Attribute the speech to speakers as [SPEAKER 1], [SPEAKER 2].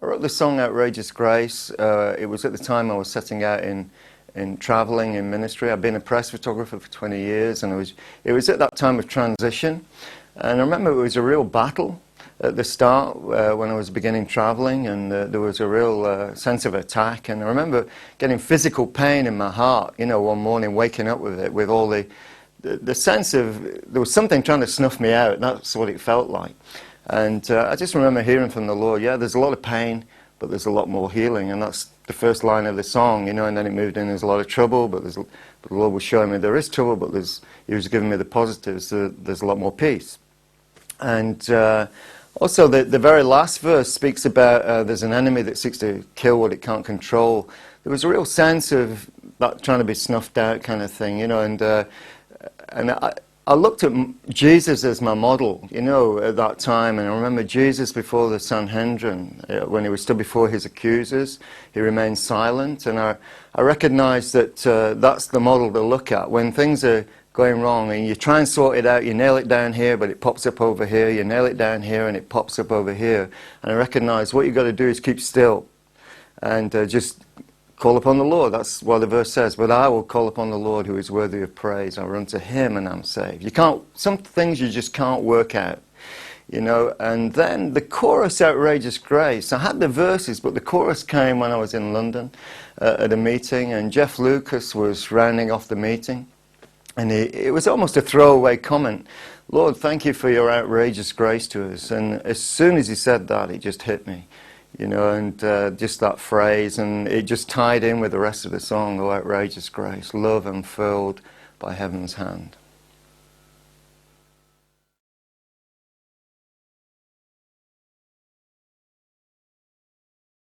[SPEAKER 1] I wrote the song Outrageous Grace. It was at the time I was setting out in traveling in ministry. I've been a press photographer for 20 years, and it was at that time of transition. And I remember it was a real battle at the start when I was beginning traveling, and there was a real sense of attack. And I remember getting physical pain in my heart, you know, one morning waking up with it, with all the sense of there was something trying to snuff me out. That's what it felt like. And I just remember hearing from the Lord, yeah, there's a lot of pain, but there's a lot more healing. And that's the first line of the song, you know, and then it moved in, there's a lot of trouble, but the Lord was showing me there is trouble, but He was giving me the positives, there's a lot more peace. And also the very last verse speaks about there's an enemy that seeks to kill what it can't control. There was a real sense of that trying to be snuffed out kind of thing, you know, and I looked at Jesus as my model, you know, at that time, and I remember Jesus before the Sanhedrin, when he was stood before his accusers, he remained silent, and I recognized that that's the model to look at. When things are going wrong and you try and sort it out, you nail it down here, but it pops up over here, you nail it down here, and it pops up over here. And I recognized what you've got to do is keep still and just call upon the Lord. That's what the verse says. But I will call upon the Lord who is worthy of praise. I'll run to him and I'm saved. You can't, some things you just can't work out, you know. And then the chorus, Outrageous Grace. I had the verses, but the chorus came when I was in London at a meeting, and Jeff Lucas was rounding off the meeting. And it was almost a throwaway comment. Lord, thank you for your outrageous grace to us. And as soon as he said that, it just hit me. You know, and just that phrase, and it just tied in with the rest of the song, oh outrageous grace, love unfurled by heaven's hand.